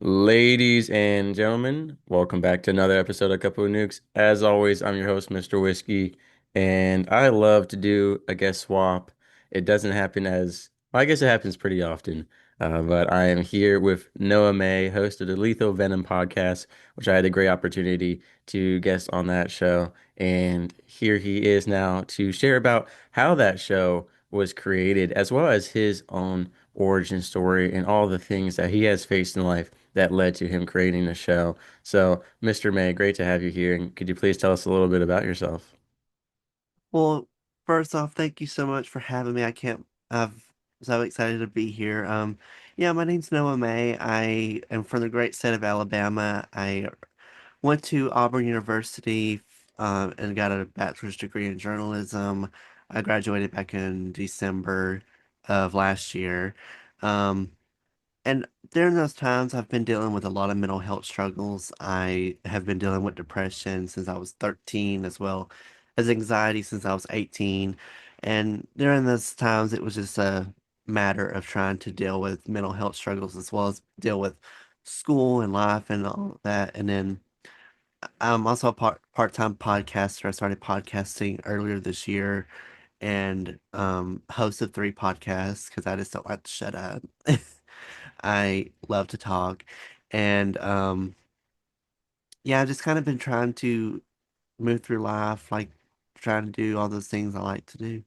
Ladies and gentlemen, welcome back to another episode of Couple of Nukes. As always, I'm your host, Mr. Whiskey, and I love to do a guest swap. It doesn't happen well, I guess it happens pretty often, but I am here with Noah May, host of the Lethal Venom podcast, which I had a great opportunity to guest on that show. And here he is now to share about how that show was created, as well as his own origin story and all the things that he has faced in life that led to him creating the show. So, Mr. May, great to have you here. And could you please tell us a little bit about yourself? Well, first off, thank you so much for having me. I'm so excited to be here. Yeah, my name's Noah May. I am from the great state of Alabama. I went to Auburn University, and got a bachelor's degree in journalism. I graduated back in December of last year. Um, and during those times, I've been dealing with a lot of mental health struggles. I have been dealing with depression since I was 13, as well as anxiety since I was 18. And during those times, it was just a matter of trying to deal with mental health struggles as well as deal with school and life and all of that. And then I'm also a part-time podcaster. I started podcasting earlier this year and host of three podcasts because I just don't like to shut up. I love to talk. And yeah, I've just kind of been trying to move through life, like trying to do all those things I like to do.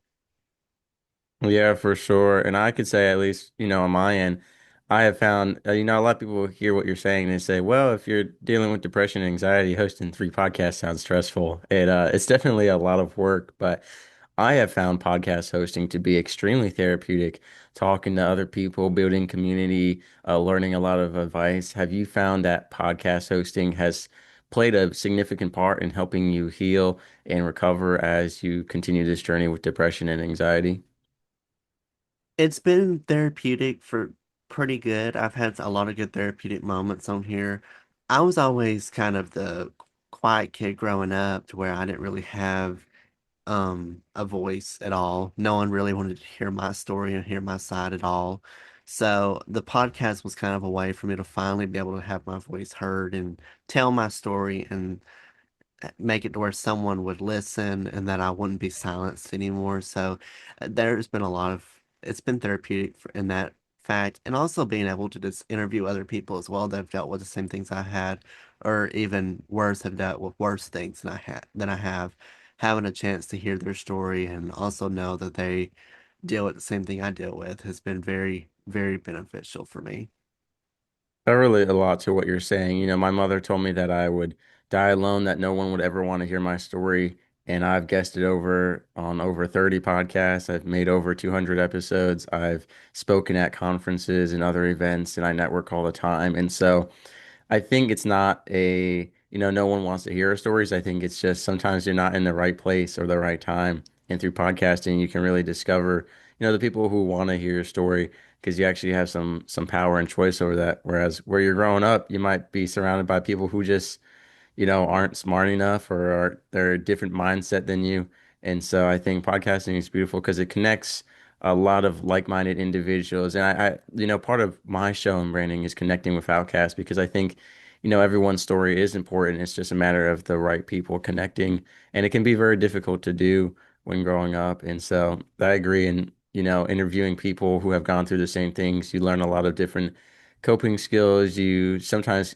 Yeah, for sure. And I could say, at least, on my end, I have found, a lot of people hear what you're saying and they say, well, if you're dealing with depression and anxiety, hosting three podcasts sounds stressful. It's definitely a lot of work, but I have found podcast hosting to be extremely therapeutic, talking to other people, building community, learning a lot of advice. Have you found that podcast hosting has played a significant part in helping you heal and recover as you continue this journey with depression and anxiety? It's been therapeutic for pretty good. I've had a lot of good therapeutic moments on here. I was always kind of the quiet kid growing up to where I didn't really have a voice at all. No one really wanted to hear my story and hear my side at all. So the podcast was kind of a way for me to finally be able to have my voice heard and tell my story and make it to where someone would listen and that I wouldn't be silenced anymore. So there's been a lot of it's been therapeutic in that fact, and also being able to just interview other people as well that have dealt with the same things I had, or even worse, have dealt with worse things than I have. Having a chance to hear their story and also know that they deal with the same thing I deal with has been very, very beneficial for me. I relate a lot to what you're saying. My mother told me that I would die alone, that no one would ever want to hear my story. And I've guested over on over 30 podcasts. I've made over 200 episodes. I've spoken at conferences and other events, and I network all the time. And so I think it's not no one wants to hear our stories. I think it's just sometimes you're not in the right place or the right time. And through podcasting, you can really discover, the people who want to hear your story because you actually have some power and choice over that. Whereas where you're growing up, you might be surrounded by people who just aren't smart enough or they're a different mindset than you. And so I think podcasting is beautiful because it connects a lot of like-minded individuals. And part of my show and branding is connecting with outcasts because I think, everyone's story is important. It's just a matter of the right people connecting. And it can be very difficult to do when growing up. And so I agree. And, interviewing people who have gone through the same things, you learn a lot of different coping skills. You sometimes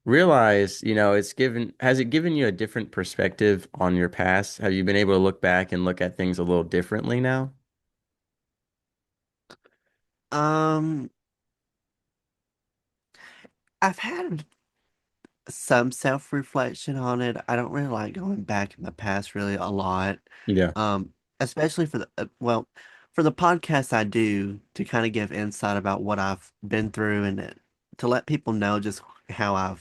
realize, has it given you a different perspective on your past? Have you been able to look back and look at things a little differently now? Um, I've had some self-reflection on it. I don't really like going back in the past really a lot. Yeah. Um, especially for for the podcast I do to kind of give insight about what I've been through and to let people know just how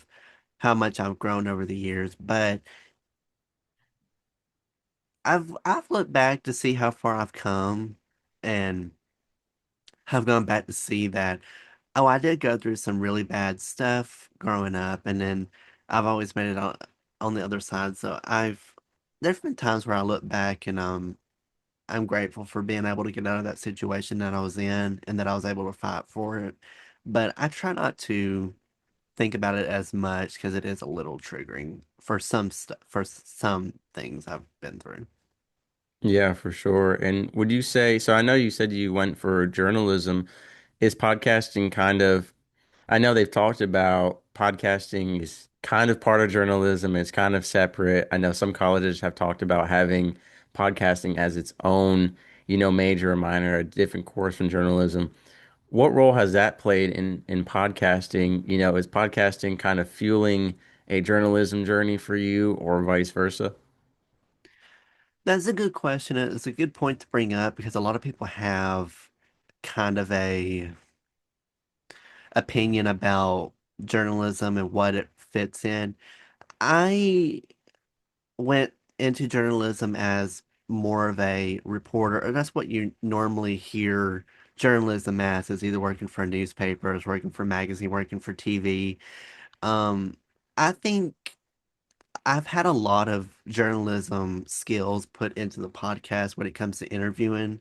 much I've grown over the years. But I've looked back to see how far I've come and have gone back to see that, oh, I did go through some really bad stuff growing up, and then I've always made it on the other side. So there's been times where I look back and I'm grateful for being able to get out of that situation that I was in and that I was able to fight for it. But I try not to. think about it as much because it is a little triggering for some stuff, for some things I've been through. Yeah, for sure. And would you say, so I know you said you went for journalism. Is podcasting kind of, I know they've talked about podcasting is kind of part of journalism, it's kind of separate. I know some colleges have talked about having podcasting as its own, major or minor, a different course from journalism. What role has that played in podcasting? Is podcasting kind of fueling a journalism journey for you or vice versa? That's a good question. It's a good point to bring up because a lot of people have kind of a opinion about journalism and what it fits in. I went into journalism as more of a reporter, and that's what you normally hear journalism as, is either working for newspapers, working for magazine, working for TV. Um, I think I've had a lot of journalism skills put into the podcast when it comes to interviewing.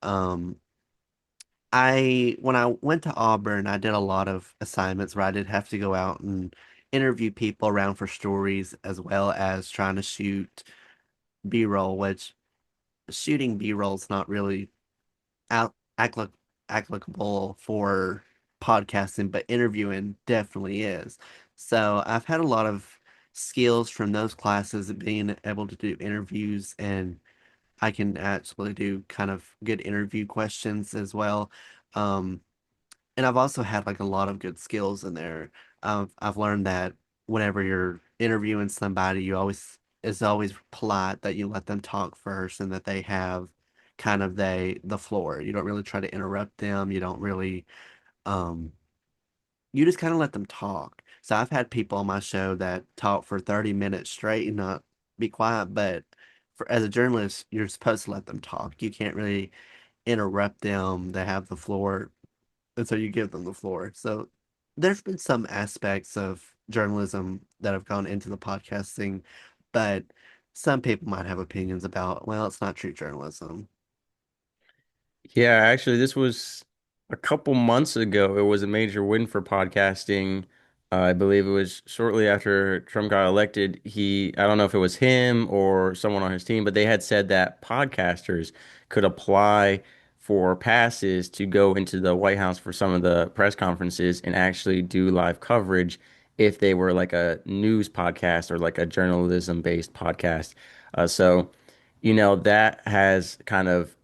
Um, when I went to Auburn, I did a lot of assignments where I did have to go out and interview people around for stories as well as trying to shoot B-roll, which shooting B-roll is not really out applicable for podcasting, but interviewing definitely is. So I've had a lot of skills from those classes of being able to do interviews, and I can actually do kind of good interview questions as well. Um, and I've also had like a lot of good skills in there. I've learned that whenever you're interviewing somebody, it's always polite that you let them talk first and that they have kind of the floor. You don't really try to interrupt them. You don't really um you just kind of let them talk. So I've had people on my show that talk for 30 minutes straight and not be quiet, but as a journalist, you're supposed to let them talk. You can't really interrupt them. They have the floor, and so you give them the floor. So there's been some aspects of journalism that have gone into the podcasting, but some people might have opinions about, well, it's not true journalism. Yeah, actually, this was a couple months ago. It was a major win for podcasting. I believe it was shortly after Trump got elected. I don't know if it was him or someone on his team, but they had said that podcasters could apply for passes to go into the White House for some of the press conferences and actually do live coverage if they were like a news podcast or like a journalism-based podcast. So that has kind of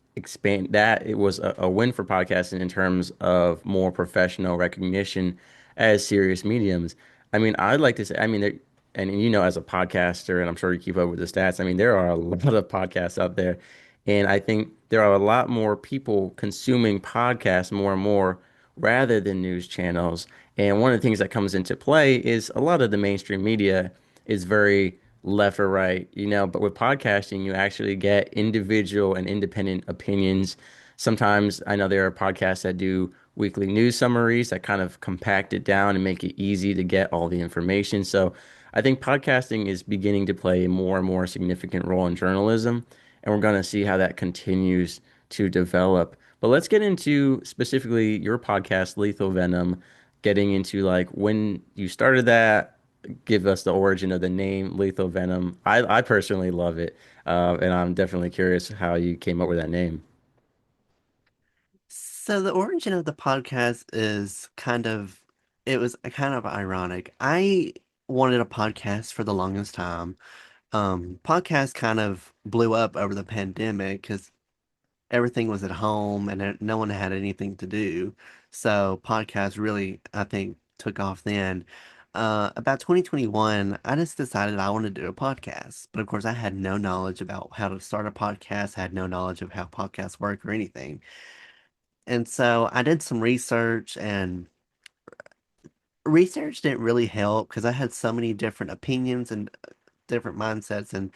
that it was a win for podcasting in terms of more professional recognition as serious mediums. I mean, I'd like to say, I mean, and as a podcaster, and I'm sure you keep up with the stats, I mean, there are a lot of podcasts out there. And I think there are a lot more people consuming podcasts more and more rather than news channels. And one of the things that comes into play is a lot of the mainstream media is very left or right, but with podcasting, you actually get individual and independent opinions. Sometimes I know there are podcasts that do weekly news summaries that kind of compact it down and make it easy to get all the information. So I think podcasting is beginning to play a more and more significant role in journalism, and we're going to see how that continues to develop. But let's get into specifically your podcast, Lethal Venom, getting into like when you started that, give us the origin of the name Lethal Venom. I personally love it, and I'm definitely curious how you came up with that name. So the origin of the podcast it was kind of ironic. I wanted a podcast for the longest time. Podcasts kind of blew up over the pandemic because everything was at home and no one had anything to do. So podcasts really, I think, took off then. About 2021, I just decided I wanted to do a podcast. But of course, I had no knowledge about how to start a podcast, had no knowledge of how podcasts work or anything. And so I did some research, and research didn't really help because I had so many different opinions and different mindsets. And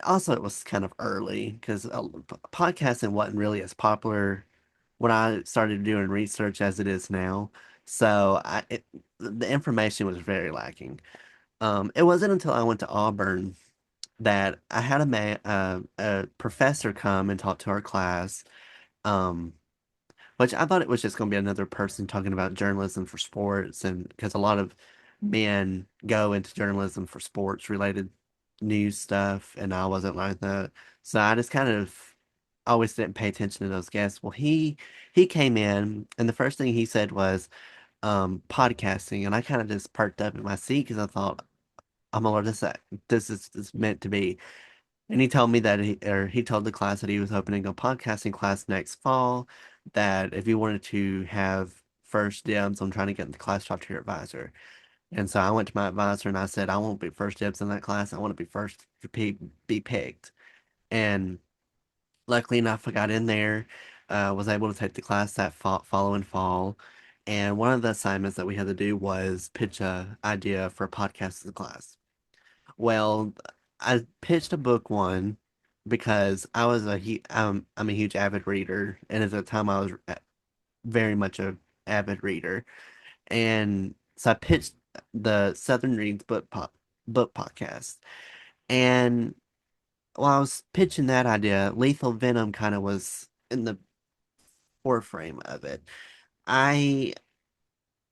also, it was kind of early because podcasting wasn't really as popular when I started doing research as it is now. So the information was very lacking. It wasn't until I went to Auburn that I had a professor come and talk to our class, um, which I thought it was just going to be another person talking about journalism for sports, and because a lot of men go into journalism for sports related news stuff, and I wasn't like that. So I just kind of always didn't pay attention to those guests. Well, he came in, and the first thing he said was podcasting, and I kind of just perked up in my seat because I thought, "Oh my Lord, this is meant to be." And he told me that he told the class that he was opening a podcasting class next fall, that if you wanted to have first dibs on trying to get in the class, talk to your advisor. And so I went to my advisor and I said, I won't be first dibs in that class. I want to be first to be picked. And luckily enough, I got in there, was able to take the class that following fall. And one of the assignments that we had to do was pitch a idea for a podcast to the class. Well, I pitched a book one because I'm a huge avid reader, and at the time I was very much a avid reader, and so I pitched the Southern Reads book podcast, and while I was pitching that idea, Lethal Venom kind of was in the foreframe of it. I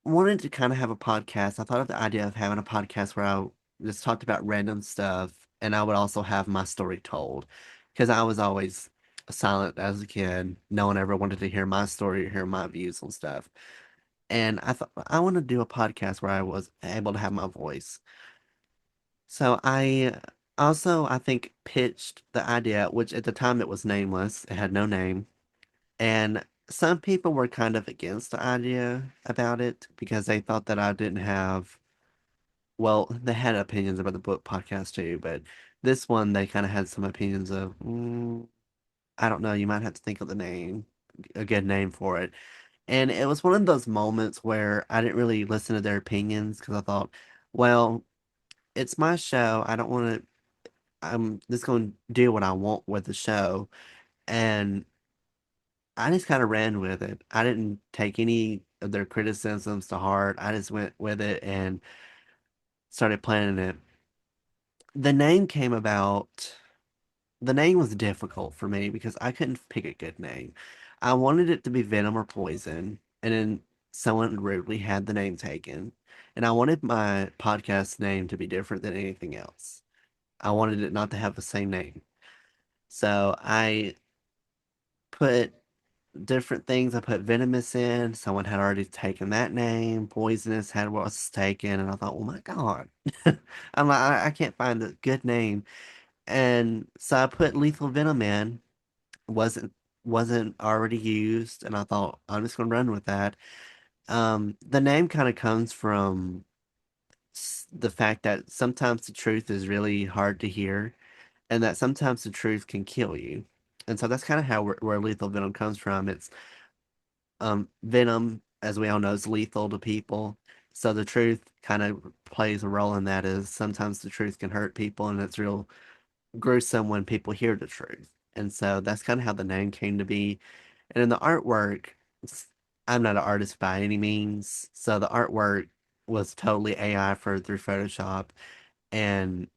wanted to kind of have a podcast. I thought of the idea of having a podcast where I just talked about random stuff and I would also have my story told because I was always silent as a kid. No one ever wanted to hear my story or hear my views on stuff. And I thought I want to do a podcast where I was able to have my voice. So I also, I think, pitched the idea, which at the time it was nameless, it had no name. And some people were kind of against the idea about it because they thought that I didn't have, well, they had opinions about the book podcast too, but this one they kind of had some opinions of, I don't know, you might have to think of the name, a good name for it. And it was one of those moments where I didn't really listen to their opinions because I thought, well, it's my show. I don't want to, I'm just going to do what I want with the show. And I just kind of ran with it. I didn't take any of their criticisms to heart. I just went with it and started planning it. The name came about, the name was difficult for me because I couldn't pick a good name. I wanted it to be Venom or Poison, and then someone rudely had the name taken. And I wanted my podcast name to be different than anything else. I wanted it not to have the same name. So I put different things. I put venomous in. Someone had already taken that name. Poisonous had was taken, and I thought, oh my God, I'm like, I can't find a good name. And so I put lethal venom in. wasn't wasn't already used, and I thought I'm just gonna run with that. The name kind of comes from the fact that sometimes the truth is really hard to hear, and that sometimes the truth can kill you. And so that's kind of how where lethal venom comes from. It's Venom, as we all know, is lethal to people. So the truth kind of plays a role in that. Is sometimes the truth can hurt people, and it's real gruesome when people hear the truth. And so that's kind of how the name came to be. And in the artwork, I'm not an artist by any means, so the artwork was totally AI for through Photoshop. And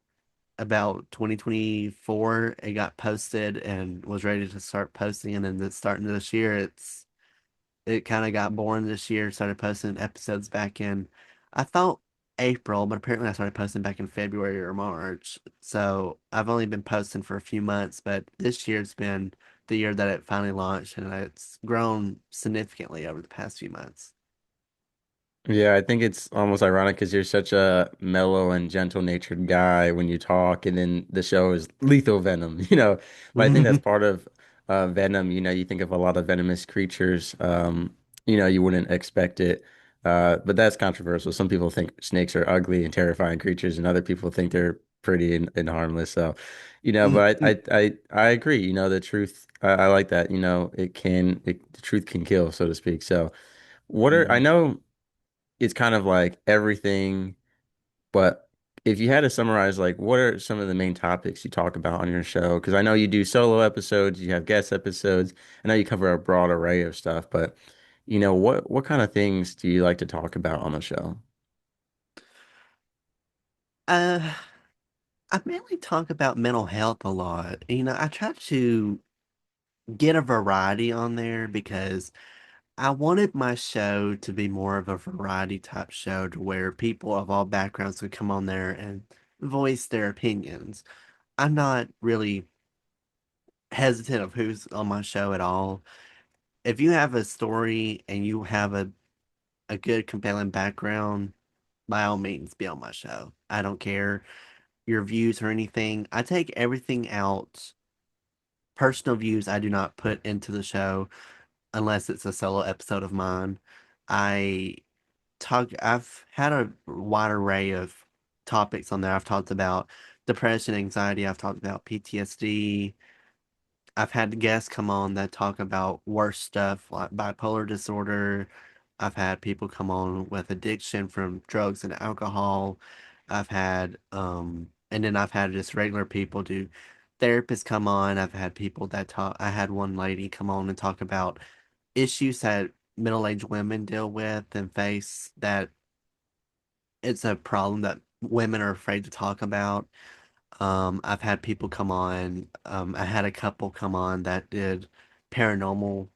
about 2024, it got posted and was ready to start posting. And then starting this year, it kind of got boring this year. Started posting episodes back in, I thought April, but apparently I started posting back in February or March. So I've only been posting for a few months, but this year's been the year that it finally launched, and it's grown significantly over the past few months. Yeah, I think it's almost ironic because you're such a mellow and gentle-natured guy when you talk, and then the show is Lethal Venom, you know. But I think that's part of Venom. You know, you think of a lot of venomous creatures. You know, you wouldn't expect it. But that's controversial. Some people think snakes are ugly and terrifying creatures, and other people think they're pretty and harmless. So, you know, but I agree. You know, the truth. I like that. You know, the truth can kill, so to speak. So, I Mhm. know it's kind of like everything, but if you had to summarize, like, what are some of the main topics you talk about on your show? Because I know you do solo episodes, you have guest episodes. I know you cover a broad array of stuff, but you know, what kind of things do you like to talk about on the show? Uh, I mainly talk about mental health a lot. I try to get a variety on there because I wanted my show to be more of a variety type show to where people of all backgrounds could come on there and voice their opinions. I'm not really hesitant of who's on my show at all. If you have a story and you have a good compelling background, by all means be on my show. I don't care your views or anything. I take everything out. Personal views I do not put into the show unless it's a solo episode of mine. I I've had a wide array of topics on there. I've talked about depression, anxiety, I've talked about PTSD. I've had guests come on that talk about worse stuff like bipolar disorder. I've had people come on with addiction from drugs and alcohol. And then I've had just regular people do therapists come on. I've had people that talk. I had one lady come on and talk about issues that middle-aged women deal with and face, that it's a problem that women are afraid to talk about. I've had people come on. I had a couple come on that did paranormal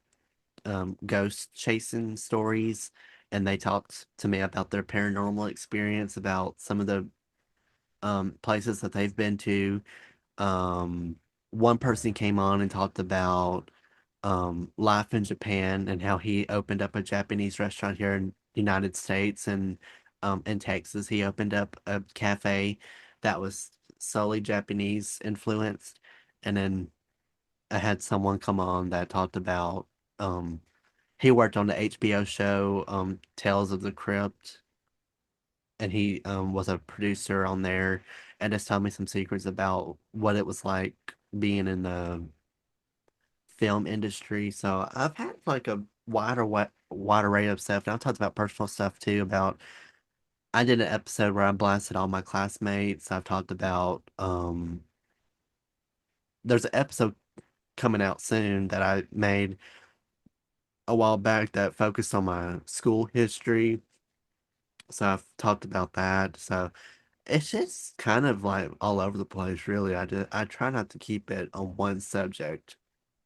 ghost chasing stories, and they talked to me about their paranormal experience, about some of the places that they've been to. Um, One person came on and talked about life in Japan and how he opened up a Japanese restaurant here in the United States, and in Texas he opened up a cafe that was solely Japanese influenced. And then I had someone come on that talked about um he worked on the HBO show Tales of the Crypt, and he was a producer on there, and just told me some secrets about what it was like being in the film industry. So I've had like a wide array of stuff. And I've talked about personal stuff too. About I did an episode where I blasted all my classmates. I've talked about there's an episode coming out soon that I made a while back that focused on my school history. So I've talked about that. So it's just kind of like all over the place, really. I try not to keep it on one subject.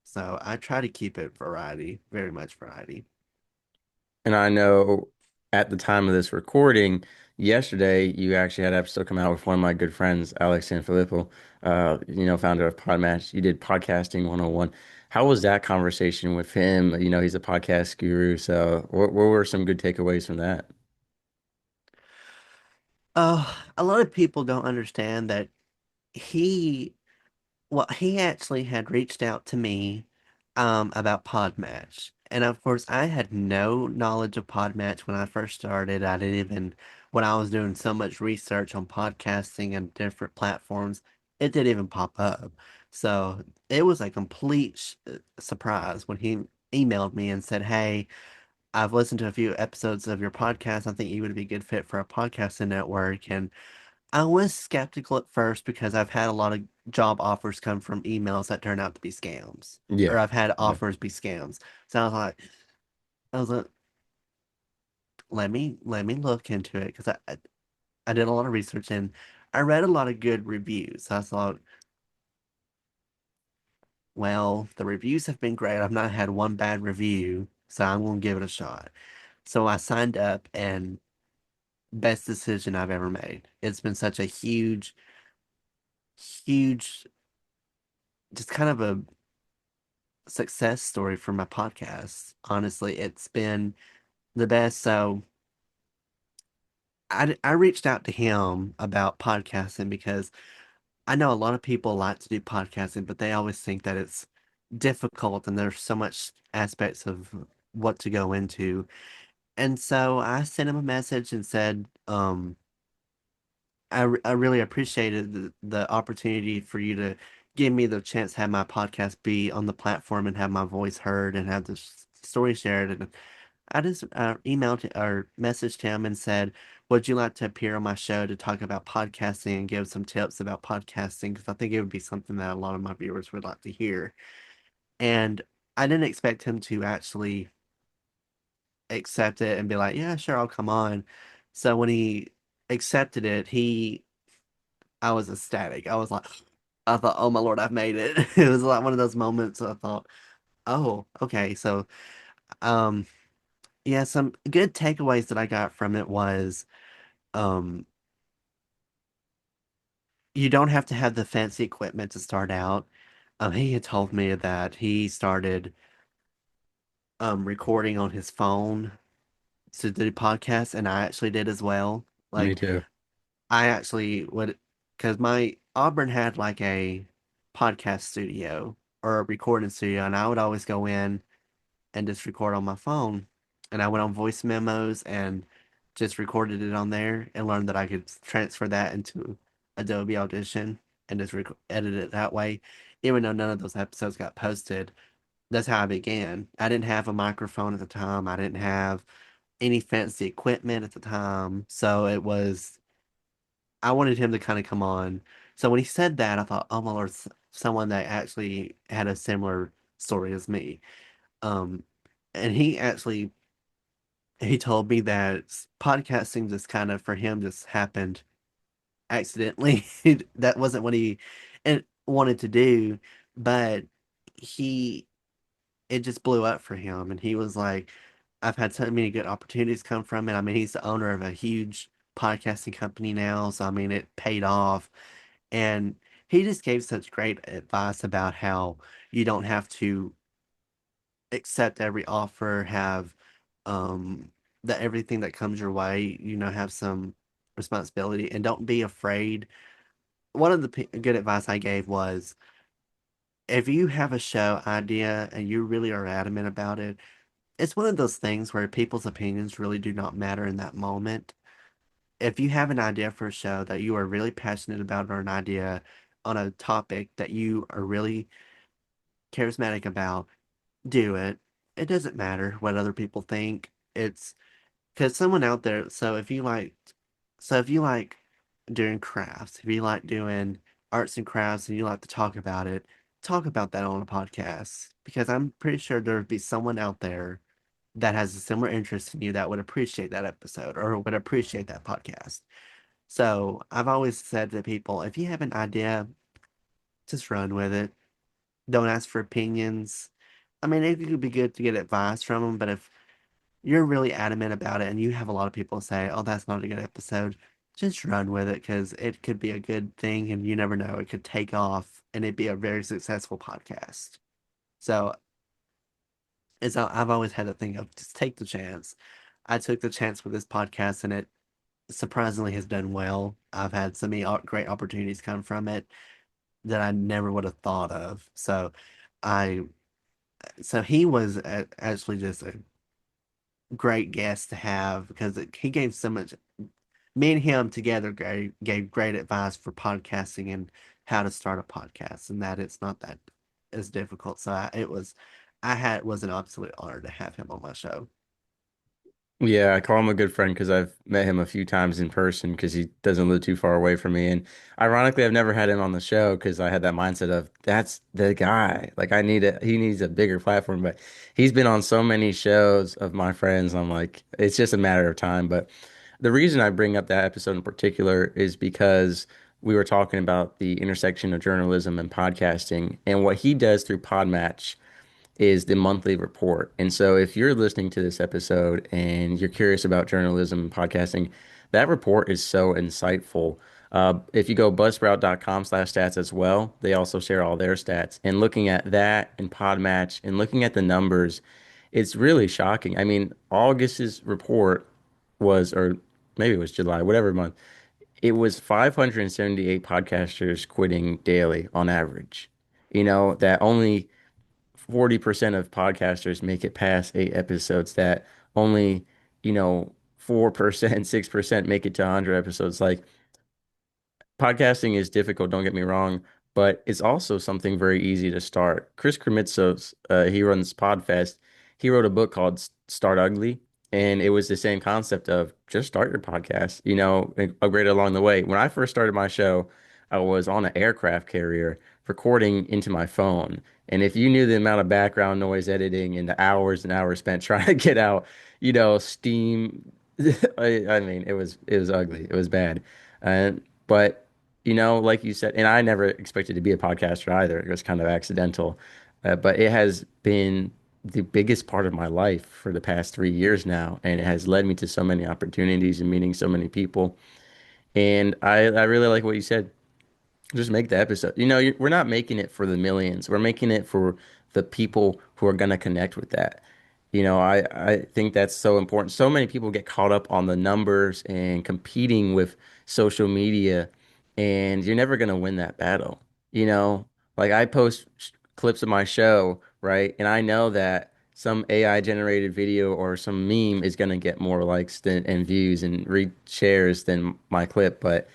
So I try to keep it variety, very much variety. And I know at the time of this recording, yesterday, you actually had an episode come out with one of my good friends, Alex Sanfilippo, founder of PodMatch. You did podcasting 101. How was that conversation with him? You know, he's a podcast guru. So what were some good takeaways from that? A lot of people don't understand that he he actually had reached out to me about PodMatch. And of course, I had no knowledge of PodMatch when I first started. I didn't even, when I was doing so much research on podcasting and different platforms, it didn't even pop up. So it was a complete surprise when he emailed me and said, "Hey, I've listened to a few episodes of your podcast. I think you would be a good fit for a podcasting network." And I was skeptical at first because I've had a lot of job offers come from emails that turn out to be scams, or Yeah. I've had Yeah. offers be scams. So I was like, let me look into it, because I did a lot of research and I read a lot of good reviews. So I thought, well, the reviews have been great. I've not had one bad review, so I'm gonna give it a shot. So I signed up, and best decision I've ever made. It's been such a huge, just kind of a success story for my podcast. Honestly, it's been the best. So I reached out to him about podcasting because I know a lot of people like to do podcasting, but they always think that it's difficult and there's so much aspects of what to go into. And so I sent him a message and said, I really appreciated the opportunity for you to give me the chance to have my podcast be on the platform and have my voice heard and have the story shared. And I just emailed or messaged him and said, "Would you like to appear on my show to talk about podcasting and give some tips about podcasting? Because I think it would be something that a lot of my viewers would like to hear." And I didn't expect him to actually accept it and be like, "Yeah, sure, I'll come on." So when he accepted it, I was ecstatic. I thought, "Oh my Lord, I've made it." It was like one of those moments I thought, "Oh, okay." So, um, yeah, some good takeaways that I got from it was um you don't have to have the fancy equipment to start out. He had told me that he started recording on his phone to do podcasts, and I actually did as well. Me Like too. I actually would, because my Auburn had like a podcast studio or a recording studio, and I would always go in and just record on my phone. And I went on voice memos and just recorded it on there and learned that I could transfer that into Adobe Audition and just edit it that way. Even though none of those episodes got posted, that's how I began. I didn't have a microphone at the time. I didn't have any fancy equipment at the time. So it was, I wanted him to kind of come on. So when he said that, I thought, oh my Lord, someone that actually had a similar story as me. Um, and he told me that podcasting just kind of for him just happened accidentally. That wasn't what he wanted to do, but he it just blew up for him, and he was like, I've had so many good opportunities come from it. I mean, he's the owner of a huge podcasting company now, so I mean, it paid off. And he just gave such great advice about how you don't have to accept every offer, have um that everything that comes your way, have some responsibility and don't be afraid. One of the good advice I gave was if you have a show idea and you really are adamant about it, it's one of those things where people's opinions really do not matter in that moment. If you have an idea for a show that you are really passionate about or an idea on a topic that you are really charismatic about, do it. It doesn't matter what other people think. It's because someone out there, so if you like doing crafts, if you like doing arts and crafts and you like to talk about it, talk about that on a podcast. Because I'm pretty sure there'd be someone out there that has a similar interest in you that would appreciate that episode or would appreciate that podcast. So I've always said to people, if you have an idea, just run with it. Don't ask for opinions. I mean, it could be good to get advice from them, but if you're really adamant about it and you have a lot of people say, oh, that's not a good episode, just run with it because it could be a good thing and you never know. It could take off and it'd be a very successful podcast. So I've always had a thing of just take the chance. I took the chance with this podcast and it surprisingly has done well. I've had so many great opportunities come from it that I never would have thought of. I, so he was actually just a great guest to have because he gave so much. Me and him together gave great advice for podcasting and how to start a podcast, and that it's not that as difficult. So it was an absolute honor to have him on my show. Yeah, I call him a good friend because I've met him a few times in person because he doesn't live too far away from me. And ironically, I've never had him on the show because I had that mindset of that's the guy. Like he needs a bigger platform. But he's been on so many shows of my friends. I'm like, it's just a matter of time. But the reason I bring up that episode in particular is because we were talking about the intersection of journalism and podcasting and what he does through PodMatch is the monthly report. And so if you're listening to this episode and you're curious about journalism and podcasting, that report is so insightful. If you go buzzsprout.com/stats as well, they also share all their stats. And looking at that and Podmatch and looking at the numbers, it's really shocking. I mean, August's report was, or maybe it was July, whatever month, it was 578 podcasters quitting daily on average. You know, that only 40% of podcasters make it past 8 episodes, that only, 4%, 6% make it to 100 episodes. Like podcasting is difficult, don't get me wrong, but it's also something very easy to start. Chris Krimitsos, he runs Podfest. He wrote a book called Start Ugly, and it was the same concept of just start your podcast, and upgrade it along the way. When I first started my show, I was on an aircraft carrier recording into my phone. And if you knew the amount of background noise editing and the hours and hours spent trying to get out, steam, I mean, it was ugly. It was bad. But like you said, and I never expected to be a podcaster either. It was kind of accidental. But it has been the biggest part of my life for the past 3 years now, and it has led me to so many opportunities and meeting so many people. And I really like what you said. Just make the episode. We're not making it for the millions. We're making it for the people who are gonna connect with that. I think that's so important. So many people get caught up on the numbers and competing with social media, and you're never gonna win that battle. You know, like I post clips of my show, right? And I know that some AI generated video or some meme is gonna get more likes and views and read shares than my clip, but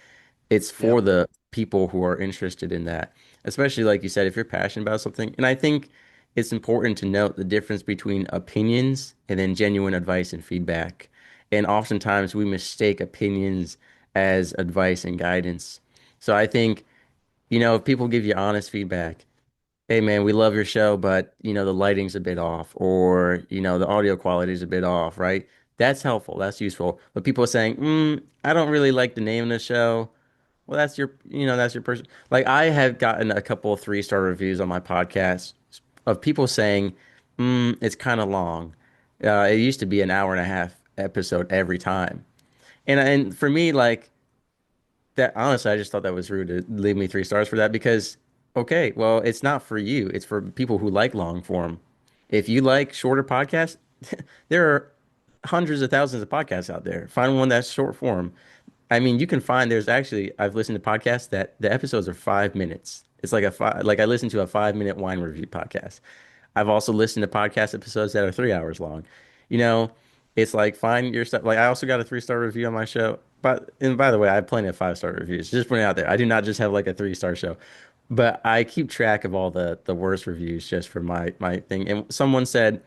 it's for Yep. the people who are interested in that. Especially like you said, if you're passionate about something. And I think it's important to note the difference between opinions and then genuine advice and feedback. And oftentimes we mistake opinions as advice and guidance. So I think, if people give you honest feedback, hey man, we love your show, but the lighting's a bit off, or the audio quality is a bit off, right? That's helpful. That's useful. But people are saying, I don't really like the name of the show. Well, that's your person. Like I have gotten a couple of 3-star reviews on my podcast of people saying, it's kind of long. It used to be an hour and a half episode every time. And for me, like that, honestly, I just thought that was rude to leave me 3 stars for that because, okay, well, it's not for you. It's for people who like long form. If you like shorter podcasts, there are hundreds of thousands of podcasts out there. Find one that's short form. I mean, you can find I've listened to podcasts that the episodes are 5 minutes. It's like like I listened to a 5 minute wine review podcast. I've also listened to podcast episodes that are 3 hours long. You know, it's like find your stuff. Like I also got a 3-star review on my show. And by the way, I have plenty of 5-star reviews. Just putting it out there. I do not just have like a 3-star show. But I keep track of all the worst reviews just for my thing. And someone said,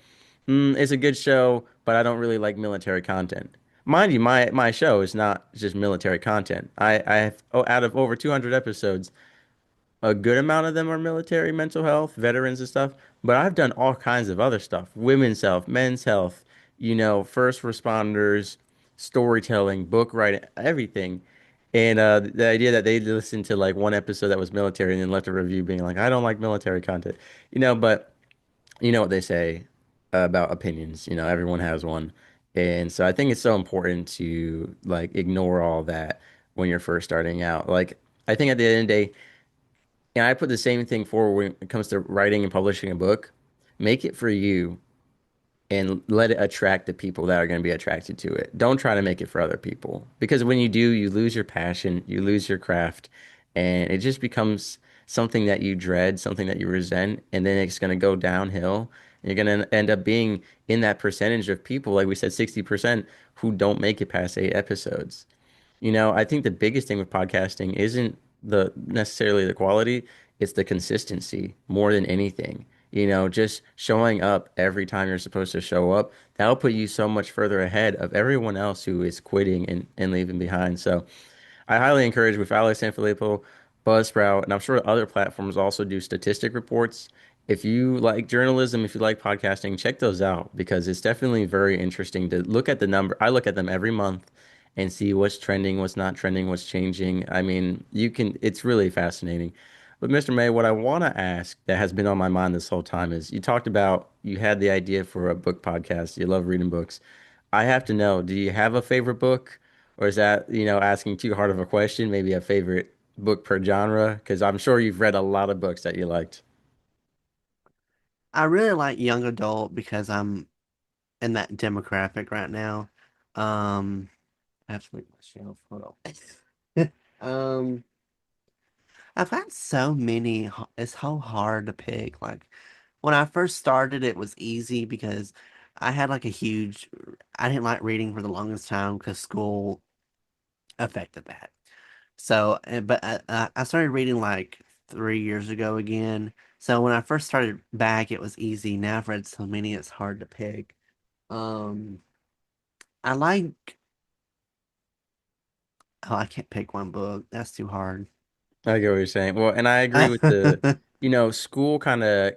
it's a good show, but I don't really like military content. Mind you, my show is not just military content. I have out of over 200 episodes, a good amount of them are military, mental health, veterans and stuff. But I've done all kinds of other stuff: women's health, men's health, first responders, storytelling, book writing, everything. And the idea that they listened to like one episode that was military and then left a review being like, I don't like military content, but you know what they say about opinions. Everyone has one. And so I think it's so important to like ignore all that when you're first starting out. Like, I think at the end of the day, and I put the same thing forward when it comes to writing and publishing a book. Make it for you and let it attract the people that are going to be attracted to it. Don't try to make it for other people because when you do, you lose your passion, you lose your craft, and it just becomes something that you dread, something that you resent, and then it's going to go downhill. You're going to end up being in that percentage of people, like we said, 60% who don't make it past 8 episodes. I think the biggest thing with podcasting isn't the necessarily the quality, it's the consistency more than anything. Just showing up every time you're supposed to show up, that'll put you so much further ahead of everyone else who is quitting and leaving behind. So I highly encourage with Alex Sanfilippo, Buzzsprout, and I'm sure other platforms also do statistic reports. If you like journalism, if you like podcasting, check those out because it's definitely very interesting to look at the number. I look at them every month and see what's trending, what's not trending, what's changing. I mean, it's really fascinating. But Mr. May, what I want to ask that has been on my mind this whole time is you talked about you had the idea for a book podcast. You love reading books. I have to know, do you have a favorite book? Or is that, asking too hard of a question? Maybe a favorite book per genre? Because I'm sure you've read a lot of books that you liked. I really like young adult because I'm in that demographic right now. Um, I have to make my shelf. Hold on. Um, I've got so many. It's so hard to pick. Like when I first started, it was easy because I had like a huge. I didn't like reading for the longest time because school affected that. So, but I started reading like 3 years ago again. So when I first started back, it was easy. Now I've read so many, it's hard to pick. Um, I like. Oh, I can't pick one book. That's too hard. I get what you're saying. Well, and I agree with school kind of,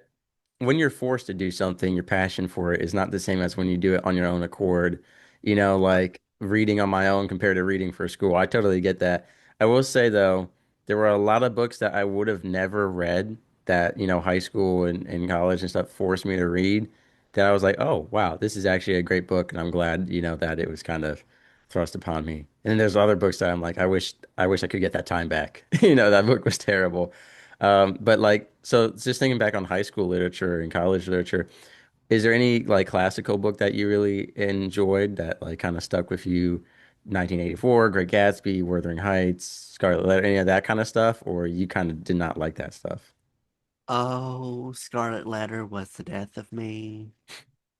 when you're forced to do something, your passion for it is not the same as when you do it on your own accord. Like reading on my own compared to reading for school. I totally get that. I will say though, there were a lot of books that I would have never read that, high school and college and stuff forced me to read. that I was like, oh wow, this is actually a great book, and I'm glad, that it was kind of thrust upon me. And then there's other books that I'm like, I wish I could get that time back. That book was terrible. But like, so just thinking back on high school literature and college literature, is there any like classical book that you really enjoyed that like kind of stuck with you? 1984, Great Gatsby, Wuthering Heights, Scarlet Letter, any of that kind of stuff, or you kind of did not like that stuff? Oh, Scarlet Letter was the death of me.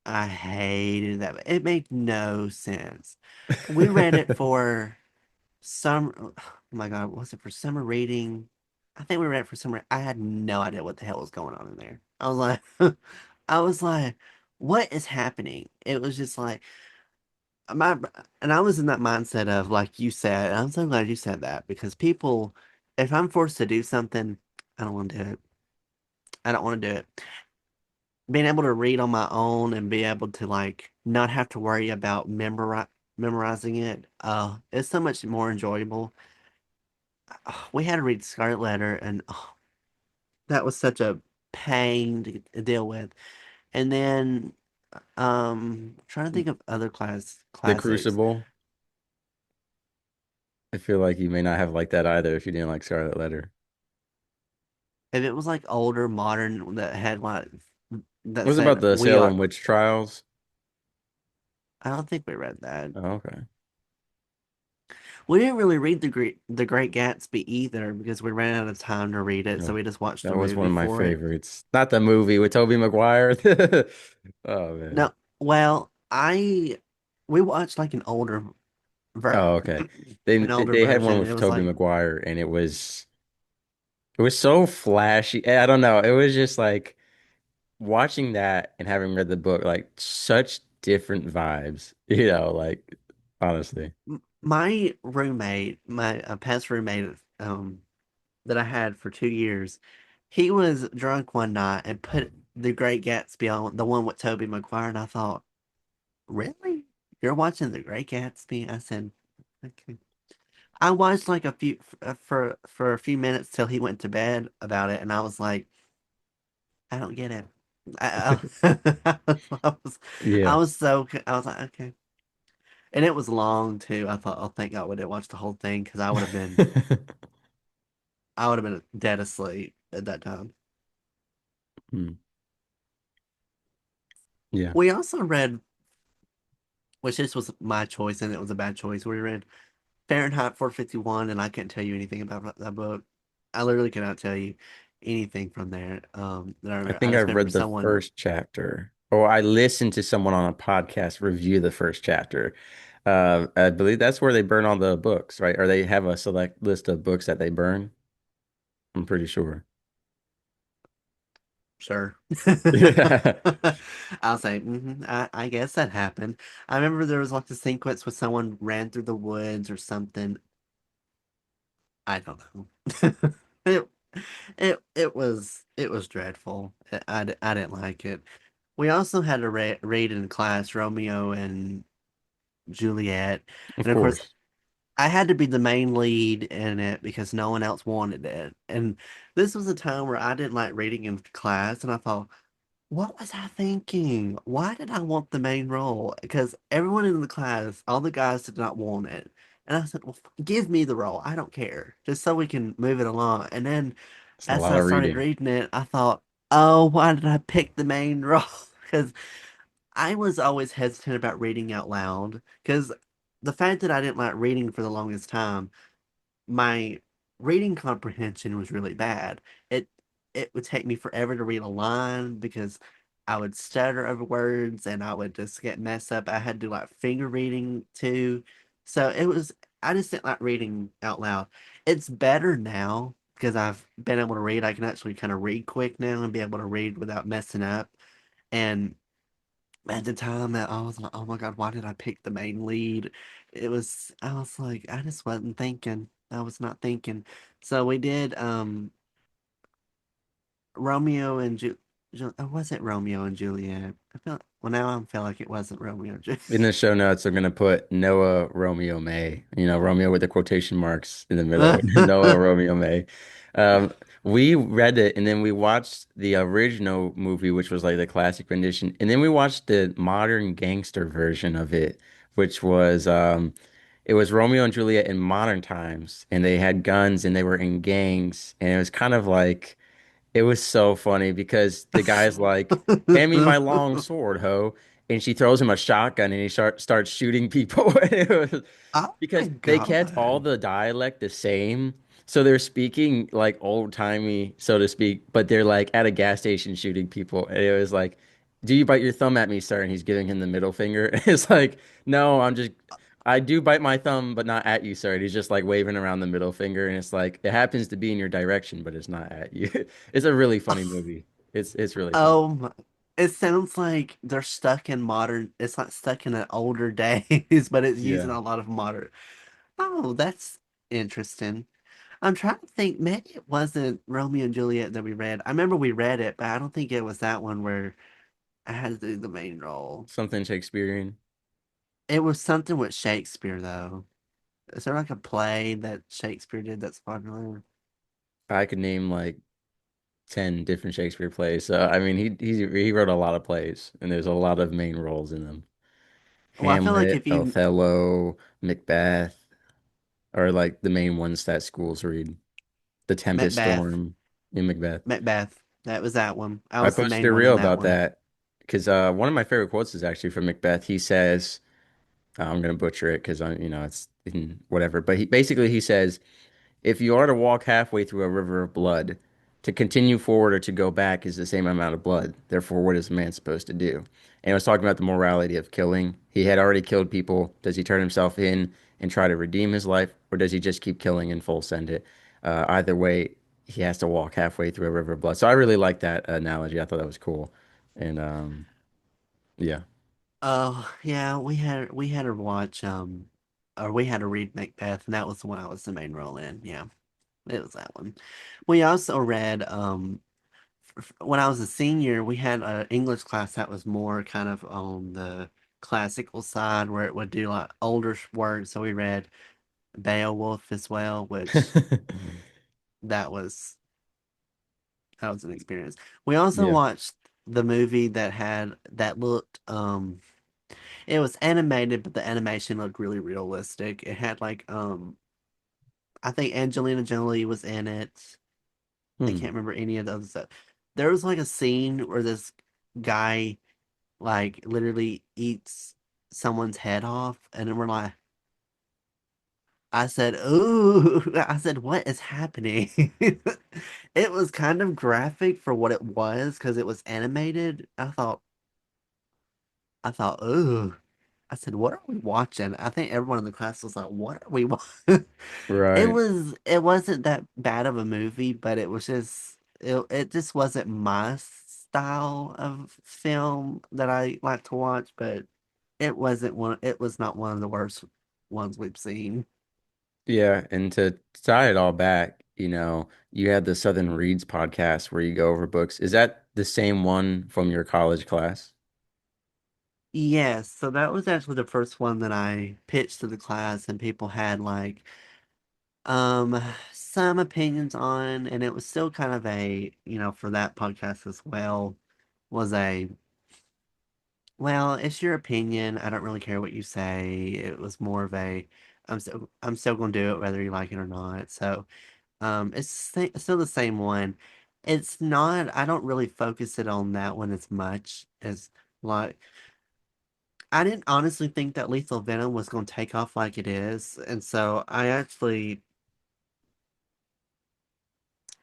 I hated that. It made no sense. We read it for oh my God, was it for summer reading? I think we read it for summer. I had no idea what the hell was going on in there. I was like, I was like, what is happening? It was just like my, and I was in that mindset of like you said. I'm so glad you said that because people, if I'm forced to do something, I don't want to do it. I don't want to do it. Being able to read on my own and be able to like not have to worry about memorizing it, it's so much more enjoyable. We had to read Scarlet Letter, and that was such a pain to deal with. And then, trying to think of other The classics. Crucible. I feel like you may not have liked that either if you didn't like Scarlet Letter. If it was like older, modern that had like It that was about said the we are, Salem witch trials. I don't think we read that. Oh, okay. We didn't really read the Great Gatsby either because we ran out of time to read it, so No, we just watched the that was one movie of my for it. favorites. Not the movie with Tobey Maguire. Oh man. No, well, I we watched like ver Oh, okay. They an older they had one version. It with was Tobey like Maguire, and it was so flashy. I don't know. It was just like watching that and having read the book, like such different vibes. Like honestly. my roommate, my past roommate, that I had for 2 years. He was drunk one night and put The Great Gatsby on, the one with Tobey Maguire, and I thought, really? You're watching The Great Gatsby? I said, okay. I watched like a few for a few minutes till he went to bed about it, and I was like, I don't get it. I was, I Yeah. was so I was like, okay, and it was long too. I thought, oh, thank God we didn't watch the whole thing because I would have been dead asleep at that time. Hmm. Yeah. We also read, which this was my choice and it was a bad choice. We read Fahrenheit 451, and I can't tell you anything about that book. I literally cannot tell you anything from there. That I I remember. I think I just remember read the someone. first chapter, or I listened to someone on a podcast review the first chapter. I believe that's where they burn all the books, right? Or they have a select list of books that they burn. I'm pretty sure. Sure. Yeah. I'll say, I guess that happened. I remember there was like a sequence where someone ran through the woods or something. I don't know. It it was dreadful. I didn't like it. We also had to read in class Romeo and Juliet, Of and of course course. I had to be the main lead in it because no one else wanted it. And this was a time where I didn't like reading in class, and I thought, what was I thinking? Why did I want the main role? Because everyone in the class, all the guys did not want it. And I said, well, give me the role. I don't care. Just so we can move it along. And then It's a as lot I of started reading. reading it, I thought, oh, why did I pick the main role? Because I was always hesitant about reading out loud. Because the fact that I didn't like reading for the longest time, my reading comprehension was really bad. It it would take me forever to read a line because I would stutter over words and I would just get messed up. I had to do like finger reading too. So I just didn't like reading out loud. It's better now because I've been able to read. I can actually kind of read quick now and be able to read without messing up. And at the time that I was like, oh my God, why did I pick the main lead? I was like, I just wasn't thinking. I was not thinking. So we did Romeo and Ju Or was it Romeo and Juliet? I feel well now I feel like it wasn't Romeo and Juliet. In the show notes, I'm gonna put Noah Romeo May. You know, Romeo with the quotation marks in the middle. Noah Romeo May. Um, we read it and then we watched the original movie, which was like the classic rendition, and then we watched the modern gangster version of it, which was it was Romeo and Juliet in modern times, and they had guns and they were in gangs, and it was kind of like it was so funny because the guy's like, "Hand me my long sword, ho!" And she throws him a shotgun, and he starts shooting people. And it was Oh my because they kept all God. the dialect the same, so they're speaking like old-timey, so to speak, but they're like at a gas station shooting people. And it was like, "Do you bite your thumb at me, sir?" And he's giving him the middle finger. It's like, "No, I do bite my thumb, but not at you, sir." And he's just like waving around the middle finger, and it's like it happens to be in your direction, but it's not at you. It's a really funny movie. It's really funny. Oh my. It sounds like they're stuck in modern, it's not stuck in an older days, but it's using Yeah. a lot of modern. Oh, that's interesting. I'm trying to think, maybe it wasn't Romeo and Juliet that we read. I remember we read it, but I don't think it was that one where I had to do the main role. Something Shakespearean. It was something with Shakespeare, though. Is there like a play that Shakespeare did that's popular? I could name like 10 different Shakespeare plays. So I mean he wrote a lot of plays and there's a lot of main roles in them. Well, I feel like Hamlet, if you, Othello, Macbeth are like the main ones that schools read. The Tempest Macbeth, Storm in Macbeth. Macbeth, that was that one. I I was the posted a main one reel in that about one. that because one of my favorite quotes is actually from Macbeth. He says, I'm gonna butcher it because I, it's in whatever, but he says, if you are to walk halfway through a river of blood, to continue forward or to go back is the same amount of blood. Therefore, what is a man supposed to do? And it was talking about the morality of killing. He had already killed people. Does he turn himself in and try to redeem his life, or does he just keep killing and full send it? Either way, he has to walk halfway through a river of blood. So I really like that analogy. I thought that was cool. And yeah. Oh, yeah, we had to watch or we had to read Macbeth, and that was the one I was the main role in. Yeah, it was that one. We also read when I was a senior, we had an English class that was more kind of on the classical side where it would do like older work. So we read Beowulf as well, which that was that was an experience. We also Yeah. watched the movie that looked it was animated, but the animation looked really realistic. It had like I think Angelina Jolie was in it. I Hmm. can't remember any of the other stuff. There was like a scene where this guy like literally eats someone's head off, and then we're like, I said, "Ooh," I said, "What is happening?" It was kind of graphic for what it was because it was animated. I thought, "Ooh." I said, "What are we watching?" I think everyone in the class was like, "What are we watching?" Right. It wasn't that bad of a movie, but it just wasn't my style of film that I like to watch, but it was not one of the worst ones we've seen. Yeah, and to tie it all back, you had the Southern Reads podcast where you go over books. Is that the same one from your college class? Yes, so that was actually the first one that I pitched to the class, and people had like um some opinions on, and it was still kind of for that podcast as well, was a, well, it's your opinion. I don't really care what you say. It was more of a, I'm still gonna do it whether you like it or not. So still the same one. It's not, I don't really focus it on that one as much as like I didn't honestly think that Lethal Venom was gonna take off like it is, and so I actually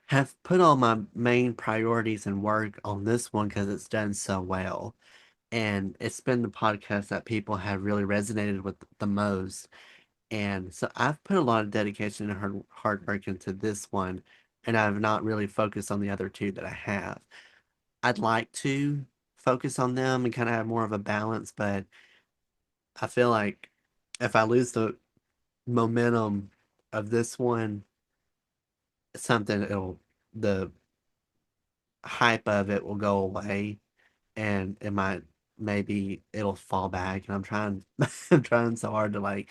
have put all my main priorities and work on this one because it's done so well. And it's been the podcast that people have really resonated with the most. And so I've put a lot of dedication and hard work into this one, and I've not really focused on the other two that I have. I'd like to focus on them and kind of have more of a balance, but I feel like if I lose the momentum of this one, something it'll the hype of it will go away and it might maybe it'll fall back and I'm trying I'm trying so hard to like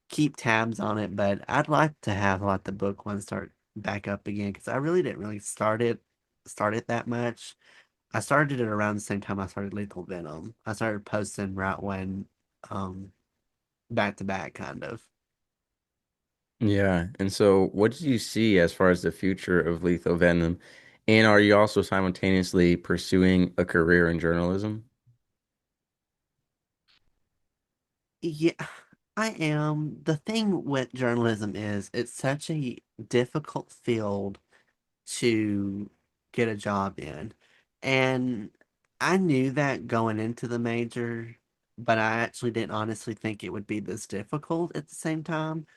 keep tabs on it, but I'd like to have like the book one start back up again because I really didn't really start it that much. I started it around the same time I started Lethal Venom. I started posting right when um back to back kind of. Yeah. And so what did you see as far as the future of Lethal Venom? And are you also simultaneously pursuing a career in journalism? Yeah, I am. The thing with journalism is it's such a difficult field to get a job in. And I knew that going into the major, but I actually didn't honestly think it would be this difficult at the same time.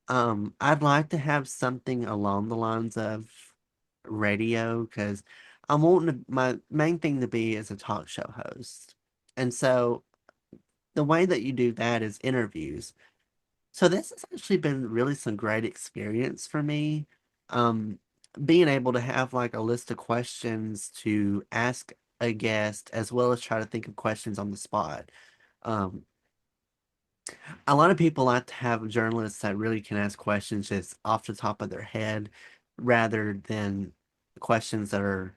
I'd like to have something along the lines of radio because I'm wanting my main thing to be is a talk show host. And so the way that you do that is interviews. So this has actually been really some great experience for me. Um, Being able to have like a list of questions to ask a guest as well as try to think of questions on the spot. Um, a lot of people like to have journalists that really can ask questions just off the top of their head rather than questions that are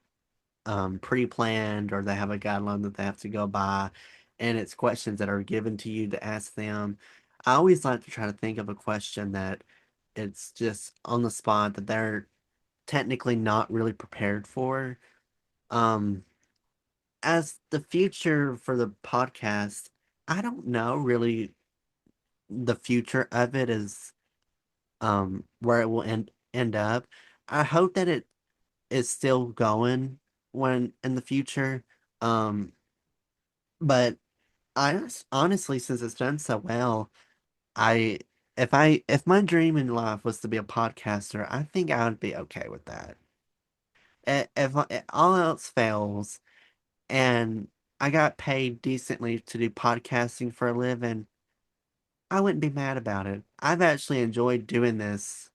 pre-planned or they have a guideline that they have to go by and it's questions that are given to you to ask them. I always like to try to think of a question that it's just on the spot that they're technically not really prepared for. Um, as the future for the podcast, I don't know really the future of it is where it will end up. I hope that it is still going when in the future. Um, but honestly, since it's done so well, I if my dream in life was to be a podcaster, I think I would be okay with that. If all else fails and I got paid decently to do podcasting for a living, I wouldn't be mad about it. I've actually enjoyed doing this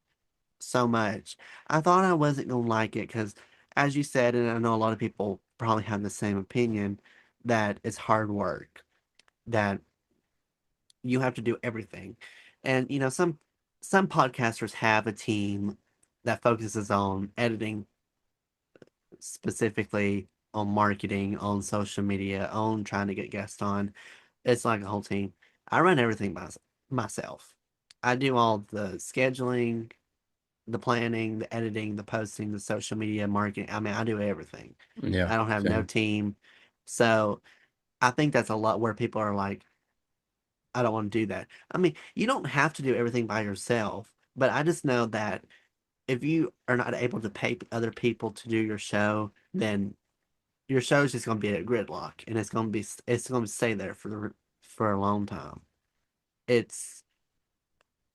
so much. I thought I wasn't gonna like it because, as you said, and I know a lot of people probably have the same opinion, that it's hard work, that you have to do everything. And some podcasters have a team that focuses on editing specifically on marketing, on social media, on trying to get guests on. It's like a whole team. I run everything myself. I do all the scheduling, the planning, the editing, the posting, the social media marketing. I mean, I do everything. Yeah, I don't have no same. team. So I think that's a lot where people are like, I don't want to do that. I mean, you don't have to do everything by yourself, but I just know that if you are not able to pay other people to do your show, then your show's just going to be at gridlock and it's going to stay there for a long time. It's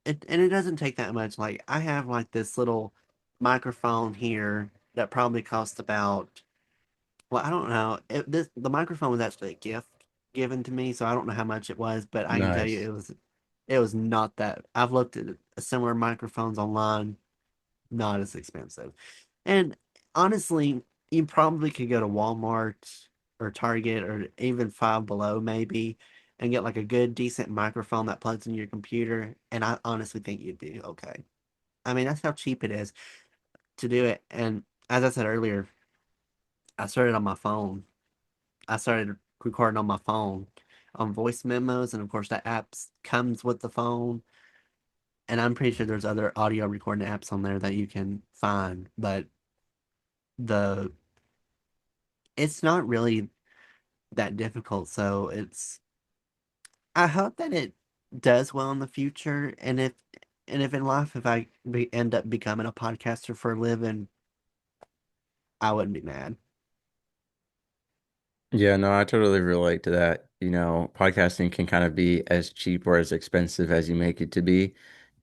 and it doesn't take that much. Like I have like this little microphone here that probably cost about well, I don't know. The microphone was actually a gift given to me, so I don't know how much it was, but I can tell you Nice. it was not that. I've looked at similar microphones online, not as expensive. And honestly, you probably could go to Walmart or Target or even Five Below maybe and get like a good decent microphone that plugs in your computer, and I honestly think you'd be okay. I mean, that's how cheap it is to do it. And as I said earlier, I started on my phone. I started recording on my phone on voice memos, and of course that app comes with the phone. And I'm pretty sure there's other audio recording apps on there that you can find, but the it's not really that difficult. So it's I hope that it does well in the future, and if in life if end up becoming a podcaster for a living, I wouldn't be mad. Yeah, no, I totally relate to that. Podcasting can kind of be as cheap or as expensive as you make it to be.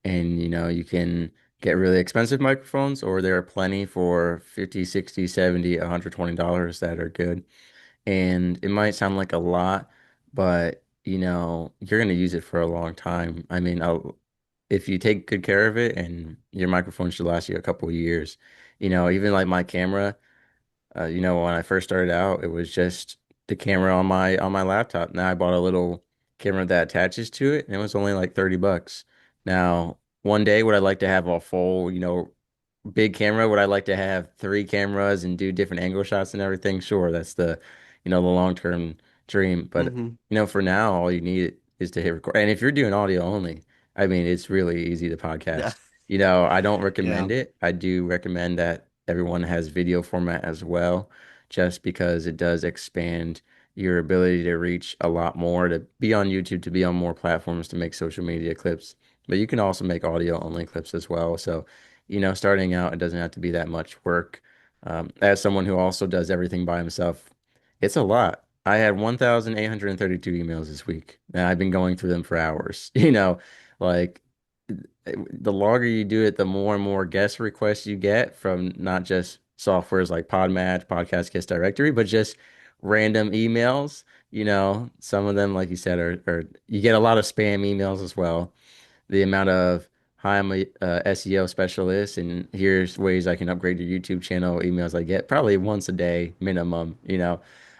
And, you can get really expensive microphones, or there are plenty for 50, 60, 70, $120 that are good. And it might sound like a lot, but, you're going to use it for a long time. I mean, if you take good care of it, and your microphone should last you a couple of years. Even like my camera. When I first started out, it was just the camera on my laptop. Now I bought a little camera that attaches to it, and it was only like $30. Now, one day would I like to have a full, big camera? Would I like to have three cameras and do different angle shots and everything? Sure, that's the long-term dream. But Hmm. for now, all you need is to hit record. And if you're doing audio only, I mean, it's really easy to Yeah. podcast. I don't Yeah. recommend it. I do recommend that everyone has video format as well, just because it does expand your ability to reach a lot more, to be on YouTube, to be on more platforms, to make social media clips. But you can also make audio only clips as well. So, starting out, it doesn't have to be that much work. As someone who also does everything by himself, it's a lot. I had 1,832 emails this week, and I've been going through them for hours. Like the longer you do it, the more and more guest requests you get from not just softwares like PodMatch, Podcast Guest Directory, but just random emails. Some of them, like you said, are you get a lot of spam emails as well. The amount of hi, I'm a SEO specialist, and here's ways I can upgrade your YouTube channel emails I get probably once a day minimum.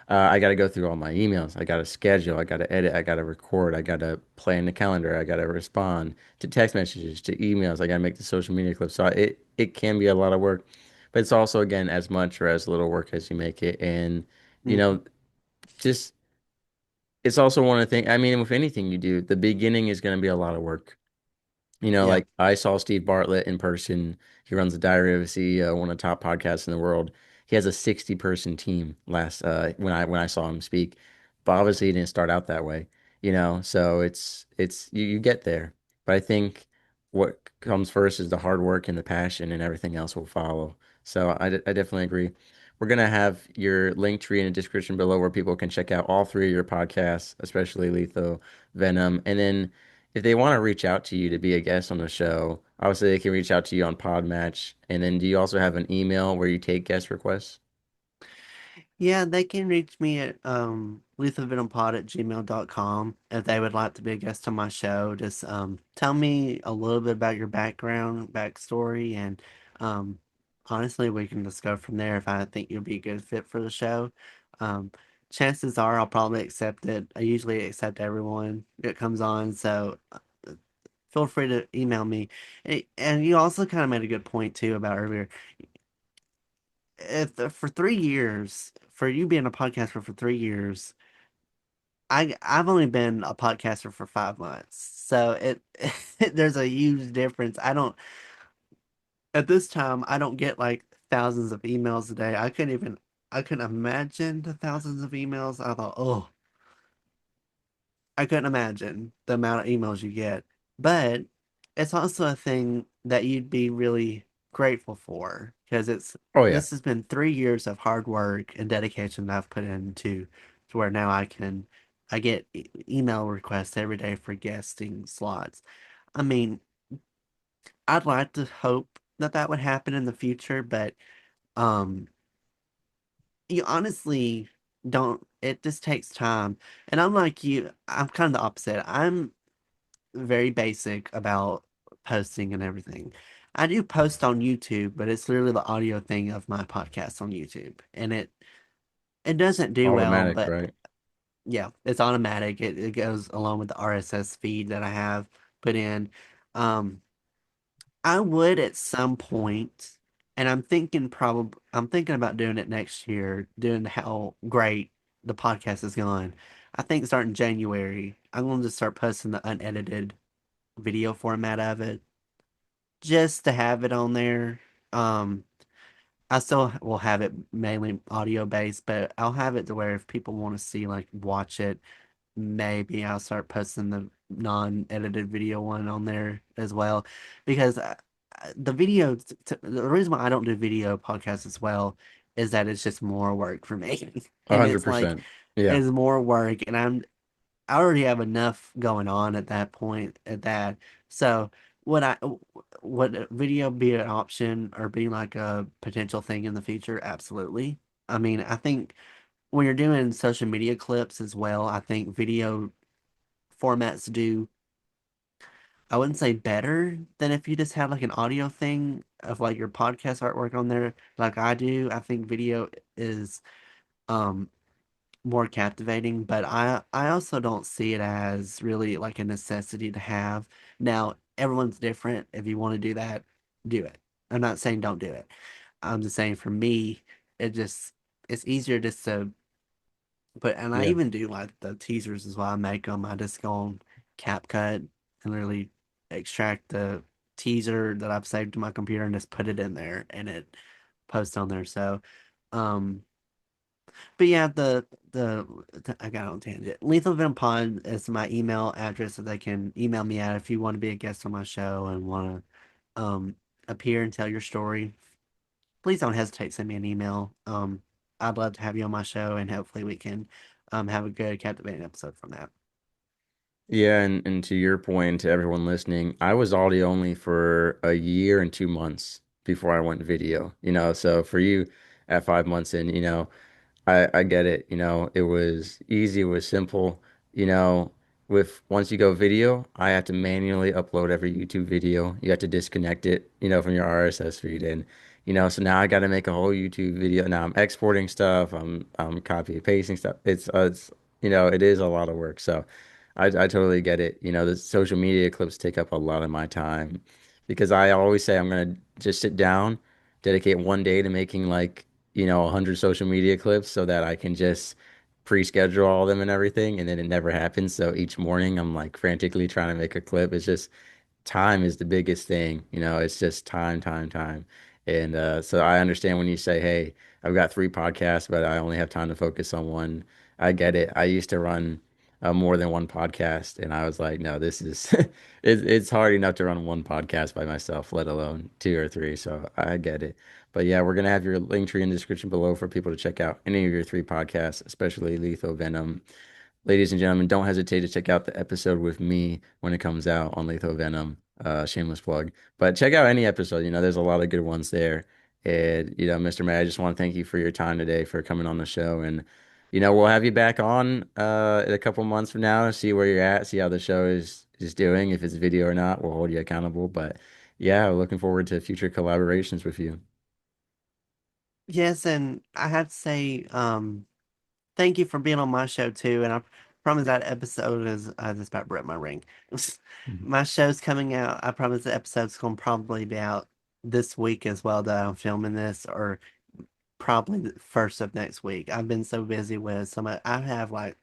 I got to go through all my emails. I got to schedule. I got to edit. I got to record. I got to plan the calendar. I got to respond to text messages, to emails. I got to make the social media clips. So it can be a lot of work, but it's also again as much or as little work as you make it. And you Hmm. know, just it's also one of the things. I mean, with anything you do, the beginning is going to be a lot of work. Yeah. Like I saw Steve Bartlett in person. He runs the Diary of a CEO, one of the top podcasts in the world. He has a 60-person team last when I saw him speak. But obviously he didn't start out that way, so it's you get there. But I think what comes first is the hard work and the passion, and everything else will follow. So I definitely agree. We're gonna have your link tree in the description below where people can check out all three of your podcasts, especially Lethal Venom. And then if they want to reach out to you to be a guest on the show, obviously they can reach out to you on PodMatch. And then do you also have an email where you take guest requests? Yeah, they can reach me at lethalvenompod@gmail.com if they would like to be a guest on my show. Just tell me a little bit about your background, backstory, and um honestly we can just go from there if I think you'll be a good fit for the show. Um Chances are I'll probably accept it. I usually accept everyone that comes on, so feel free to email me. And you also kind of made a good point too about earlier if for 3 years, for you being a podcaster for 3 years, I've only been a podcaster for 5 months, so it there's a huge difference. I don't At this time I don't get like thousands of emails a day. I couldn't imagine the thousands of emails. I thought, oh, I couldn't imagine the amount of emails you get. But it's also a thing that you'd be really grateful for because Oh yeah, this has been 3 years of hard work and dedication that I've put into to where now I get email requests every day for guesting slots. I mean, I'd like to hope that that would happen in the future, but um you honestly don't. It just takes time. And I'm like you, I'm kind of the opposite. I'm very basic about posting and everything. I do post on YouTube, but it's literally the audio thing of my podcast on YouTube. And it doesn't do well, automatic, but right? yeah, it's automatic. It goes along with the RSS feed that I have put in. Um, I would at some point, and I'm thinking about doing it next year, doing how great the podcast is going. I think starting January, I'm going to start posting the unedited video format of it just to have it on there. Um, I still will have it mainly audio based, but I'll have it to where if people want to see like watch it, maybe I'll start posting the non-edited video one on there as well because the the reason why I don't do video podcasts as well is that it's just more work for me. A And hundred it's like percent. Yeah. it's more work and I already have enough going on at that point at that. So would I would video be an option or be like a potential thing in the future? Absolutely. I mean, I think when you're doing social media clips as well, I think video formats do I wouldn't say better than if you just had like an audio thing of like your podcast artwork on there, like I do. I think video is um more captivating, but I also don't see it as really like a necessity to have. Now, everyone's different. If you want to do that, do it. I'm not saying don't do it. I'm just saying for me, it just it's easier just to but and I Yeah. even do like the teasers as well. I make them. I just go on CapCut and literally extract the teaser that I've saved to my computer and just put it in there and it posts on there. So, um, but yeah, I got on a tangent. Lethal Venom Pod is my email address that they can email me at if you want to be a guest on my show and want to appear and tell your story. Please don't hesitate to send me an email. I'd love to have you on my show, and hopefully we can have a good, captivating episode from that. Yeah, and to your point, to everyone listening, I was audio only for a year and 2 months before I went video, so for you at 5 months in, I get it. It was easy, it was simple. You know, with once you go video, I have to manually upload every YouTube video. You have to disconnect it, from your RSS feed, and so now I got to make a whole YouTube video. Now I'm exporting stuff. I'm copy and pasting stuff. It's it is a lot of work. So I totally get it. The social media clips take up a lot of my time because I always say I'm gonna just sit down, dedicate one day to making like 100 social media clips so that I can just pre-schedule all of them and everything, and then it never happens. So each morning I'm like frantically trying to make a clip. It's just time is the biggest thing. It's just time, time, time. And so I understand when you say, hey, I've got three podcasts, but I only have time to focus on one. I get it. I used to run more than one podcast, and I was like, no, this is it's hard enough to run one podcast by myself, let alone two or three. So I get it. But yeah, we're gonna have your link tree in the description below for people to check out any of your three podcasts, especially Lethal Venom. Ladies and gentlemen, don't hesitate to check out the episode with me when it comes out on Lethal Venom. Shameless plug. But check out any episode. There's a lot of good ones there. And, Mr. May, I just want to thank you for your time today for coming on the show. And, we'll have you back on in a couple months from now, see where you're at, see how the show is doing. If it's video or not, we'll hold you accountable. But yeah, looking forward to future collaborations with you. Yes, and I have to say, thank you for being on my show too. And I promise that episode is I just about broke my ring. Mhm. My show's coming out. I promise the episode's gonna probably be out this week as well that I'm filming this, or probably the first of next week. I've been so busy with some. I have like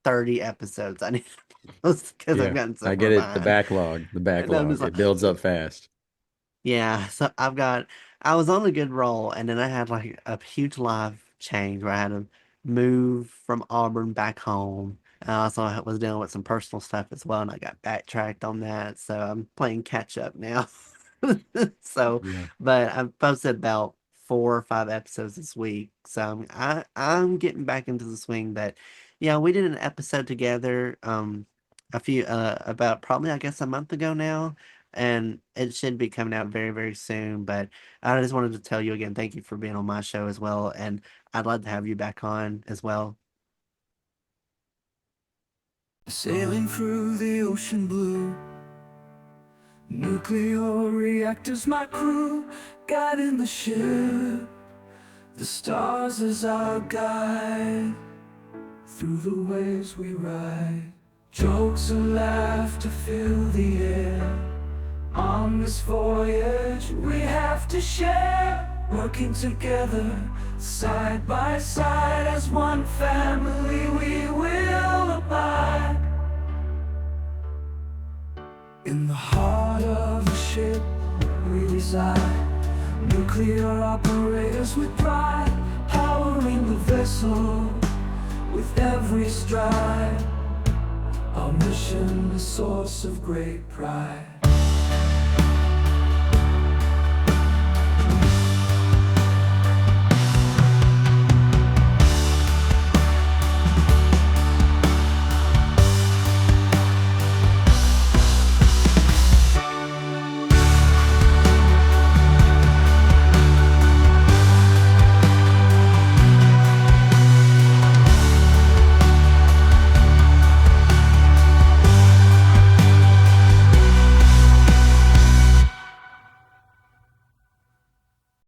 30 episodes I need to post because I've Yeah, gotten so I far get it. The behind. backlog, the And I'm backlog, just like, it builds up fast. yeah. So I was on a good roll, and then I had like a huge life change where I had to move from Auburn back home. And I also was dealing with some personal stuff as well, and I got backtracked on that. So I'm playing catch up now. So, Yeah. but I've posted about 4 or 5 episodes this week. So I'm getting back into the swing. But yeah, we did an episode together a few about probably I guess a month ago now, and it should be coming out very, very soon. But I just wanted to tell you again, thank you for being on my show as well, and I'd love to have you back on as well. Sailing through the ocean blue, nuclear reactors, my crew, guiding the ship, the stars as our guide, through the waves we ride. Jokes and laughter fill the air. On this voyage we have to share, working together, side by side, as one family we will abide. In the heart of the ship we reside, nuclear operators with pride, powering the vessel with every stride. Our mission, a source of great pride.